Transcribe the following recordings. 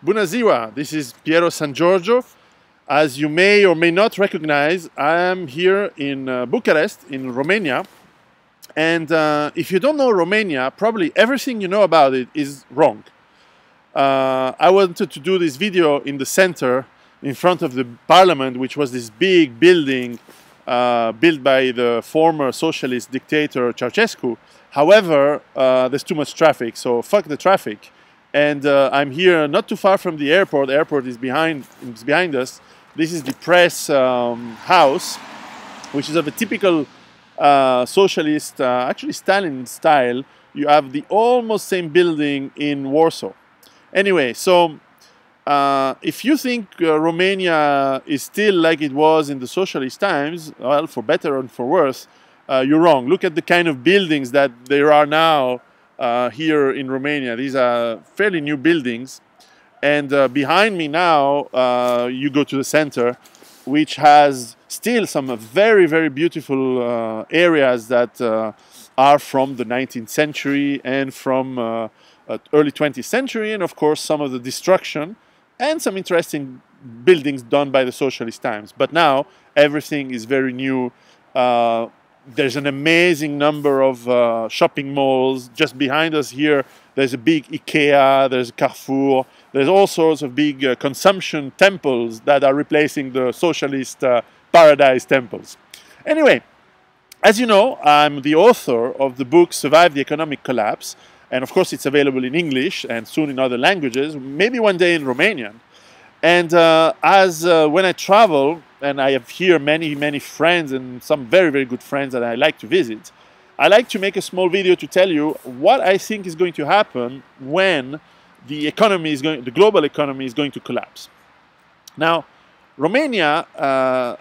Bună ziua, this is Piero San Giorgio. As you may or may not recognize, I am here in Bucharest, in Romania. And if you don't know Romania, probably everything you know about it is wrong. I wanted to do this video in the center, in front of the parliament, which was this big building built by the former socialist dictator Ceausescu. However, there's too much traffic, so fuck the traffic. And I'm here not too far from the airport. The airport is behind us. This is the press house, which is of a typical socialist, actually Stalin style. You have the almost same building in Warsaw. Anyway, so if you think Romania is still like it was in the socialist times, well, for better and for worse, you're wrong. Look at the kind of buildings that there are now here in Romania. These are fairly new buildings. And behind me now, you go to the center, which has still some very, very beautiful areas that are from the 19th century and from early 20th century, and of course some of the destruction and some interesting buildings done by the socialist times. But now everything is very new. There's an amazing number of shopping malls. Just behind us here, there's a big IKEA, there's a Carrefour, there's all sorts of big consumption temples that are replacing the socialist paradise temples. Anyway, as you know, I'm the author of the book Survive the Economic Collapse, and of course it's available in English and soon in other languages, maybe one day in Romanian. And when I travel, and I have here many, many friends and some very, very good friends that I like to visit, I like to make a small video to tell you what I think is going to happen when the global economy is going to collapse. Now, Romania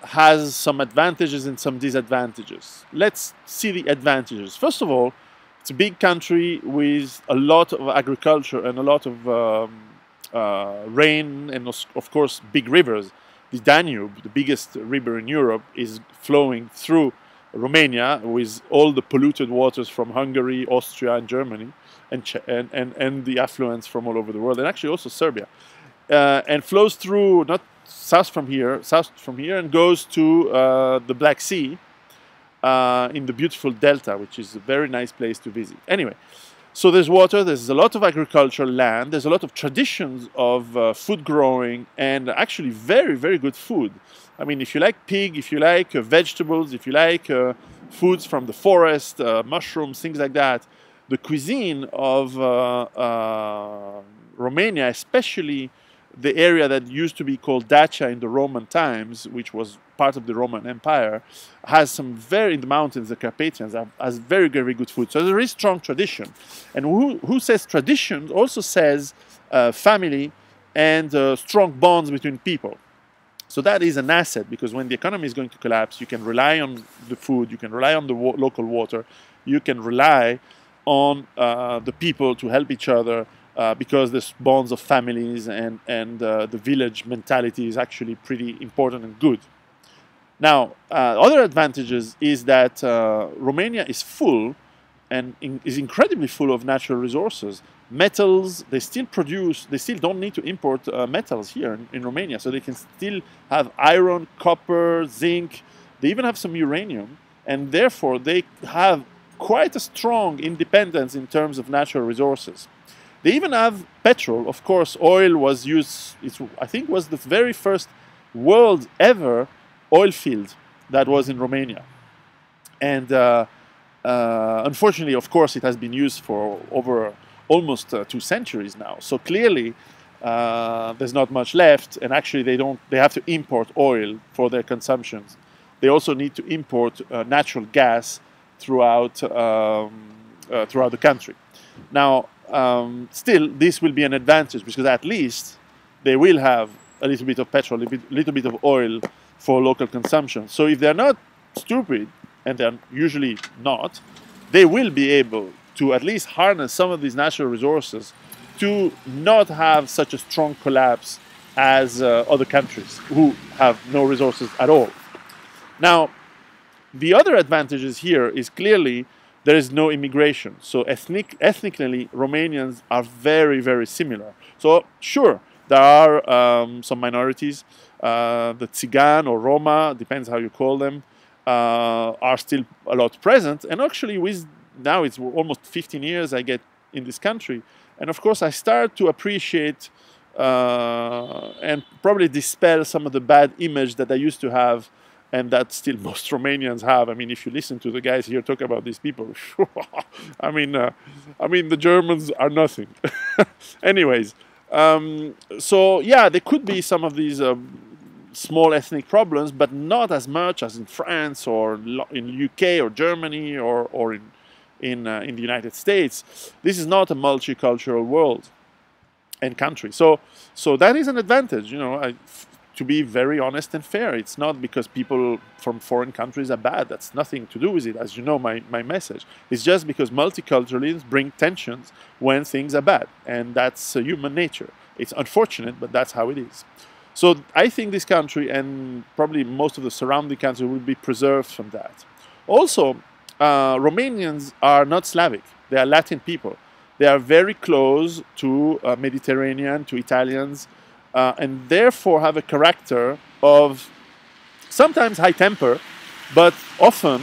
has some advantages and some disadvantages. Let's see the advantages. First of all, it's a big country with a lot of agriculture and a lot of rain and, of course, big rivers. The Danube, the biggest river in Europe, is flowing through Romania with all the polluted waters from Hungary, Austria, and Germany, and the affluents from all over the world, and actually also Serbia, and flows through south from here, and goes to the Black Sea in the beautiful delta, which is a very nice place to visit. Anyway. So there's water, there's a lot of agricultural land, there's a lot of traditions of food growing, and actually very, very good food. I mean, if you like pig, if you like vegetables, if you like foods from the forest, mushrooms, things like that, the cuisine of Romania, especially the area that used to be called Dacia in the Roman times, which was part of the Roman Empire, has some in the mountains, the Carpathians, has very, very good food. So there is strong tradition. And who says tradition also says family and strong bonds between people. So that is an asset, because when the economy is going to collapse, you can rely on the food, you can rely on the local water, you can rely on the people to help each other, because there's bonds of families, and the village mentality is actually pretty important and good. Now, other advantages is that Romania is full and is incredibly full of natural resources. Metals, they still don't need to import metals here in Romania, so they can still have iron, copper, zinc, they even have some uranium, and therefore they have quite a strong independence in terms of natural resources. They even have petrol. Of course, oil was used, I think was the very first world ever oil field that was in Romania. And unfortunately, of course, it has been used for over almost 2 centuries now. So clearly, there's not much left, and actually they have to import oil for their consumptions. They also need to import natural gas throughout the country. Now, still, this will be an advantage, because at least they will have a little bit of petrol, a little bit of oil for local consumption. So if they're not stupid, and they're usually not, they will be able to at least harness some of these natural resources to not have such a strong collapse as other countries who have no resources at all. Now, the other advantages here is clearly there is no immigration. So ethnically, Romanians are very, very similar. So sure, There are some minorities, the Tsigan or Roma, depends how you call them, are still a lot present. And actually, with now it's almost 15 years I get in this country, and of course I start to appreciate and probably dispel some of the bad image that I used to have, and that still most Romanians have. I mean, if you listen to the guys here talk about these people, I mean, the Germans are nothing. Anyways, so yeah, there could be some of these small ethnic problems, but not as much as in France or in UK or Germany or in the United States. This is not a multicultural world and country. So that is an advantage, you know, to be very honest and fair. It's not because people from foreign countries are bad. That's nothing to do with it, as you know, my message. It's just because multiculturalism brings tensions when things are bad. And that's human nature. It's unfortunate, but that's how it is. So I think this country and probably most of the surrounding countries will be preserved from that. Also, Romanians are not Slavic. They are Latin people. They are very close to Mediterranean, to Italians, and therefore have a character of sometimes high temper, but often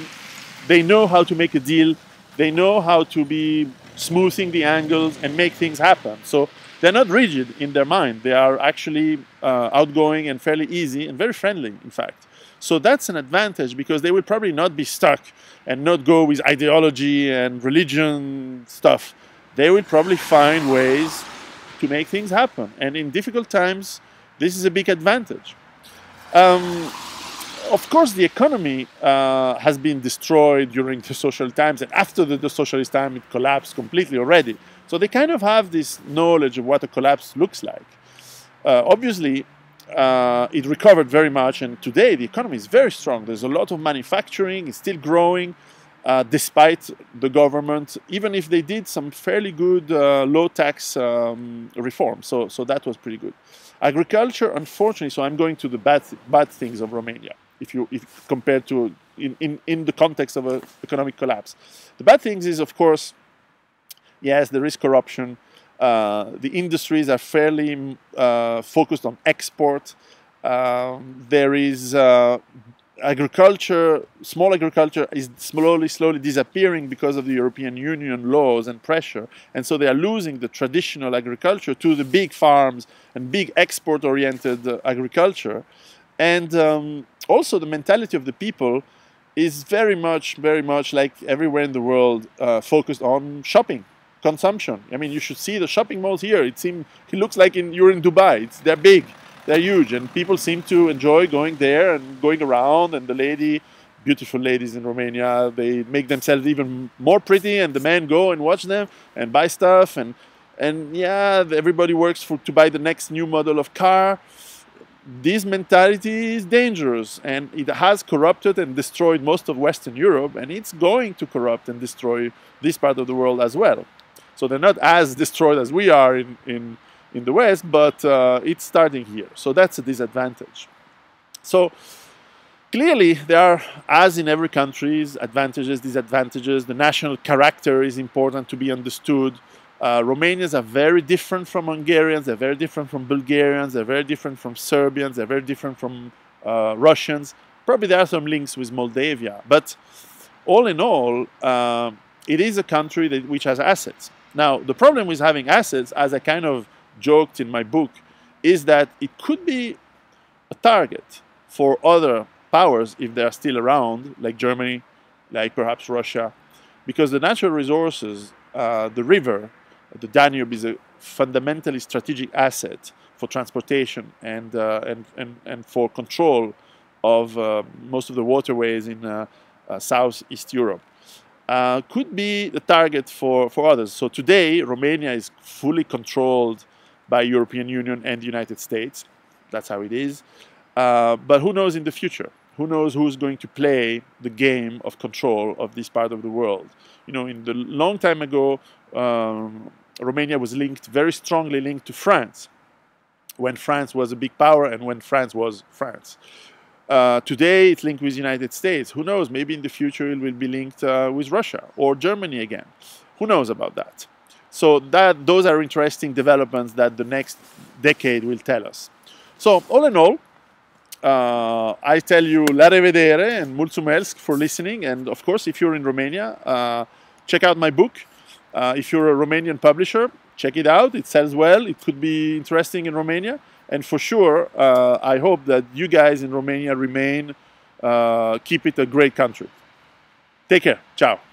they know how to make a deal. They know how to be smoothing the angles and make things happen. So they're not rigid in their mind. They are actually outgoing and fairly easy and very friendly, in fact. So that's an advantage because they will probably not be stuck and not go with ideology and religion stuff. They will probably find ways to make things happen. And in difficult times, this is a big advantage. Of course, the economy has been destroyed during the social times, and after the socialist time, it collapsed completely already. So they kind of have this knowledge of what a collapse looks like. Obviously, it recovered very much, and today the economy is very strong. There's a lot of manufacturing, it's still growing, despite the government, even if they did some fairly good low tax reform. So that was pretty good. Agriculture, unfortunately, so I'm going to the bad things of Romania, if compared to in the context of an economic collapse. The bad things is, of course, yes, there is corruption. The industries are fairly focused on export. There is agriculture, small agriculture is slowly disappearing because of the European Union laws and pressure. And so they are losing the traditional agriculture to the big farms and big export-oriented agriculture. And also the mentality of the people is very much like everywhere in the world, focused on shopping. Consumption. I mean, you should see the shopping malls here. It looks like you're in Dubai. They're big, they're huge, and people seem to enjoy going there and going around. And the beautiful ladies in Romania, they make themselves even more pretty, and the men go and watch them and buy stuff. And yeah, everybody works to buy the next new model of car. This mentality is dangerous, and it has corrupted and destroyed most of Western Europe, and it's going to corrupt and destroy this part of the world as well. So they're not as destroyed as we are in the West, but it's starting here. So that's a disadvantage. So clearly there are, as in every country, advantages, disadvantages. The national character is important to be understood. Romanians are very different from Hungarians, they're very different from Bulgarians, they're very different from Serbians, they're very different from Russians. Probably there are some links with Moldavia, but all in all, it is a country which has assets. Now, the problem with having assets, as I kind of joked in my book, is that it could be a target for other powers if they are still around, like Germany, like perhaps Russia, because the natural resources, the river, the Danube is a fundamentally strategic asset for transportation and for control of most of the waterways in Southeast Europe. Could be the target for others. So today, Romania is fully controlled by European Union and the United States. That's how it is. But who knows in the future? Who knows who's going to play the game of control of this part of the world? You know, in the long time ago, Romania was very strongly linked to France, when France was a big power and when France was France. Today, it's linked with the United States. Who knows? Maybe in the future, it will be linked with Russia or Germany again. Who knows about that? So those are interesting developments that the next decade will tell us. So all in all, I tell you la revedere and mulțumesc for listening. And of course, if you're in Romania, check out my book. If you're a Romanian publisher, check it out. It sells well. It could be interesting in Romania. And for sure, I hope that you guys in Romania keep it a great country. Take care. Ciao.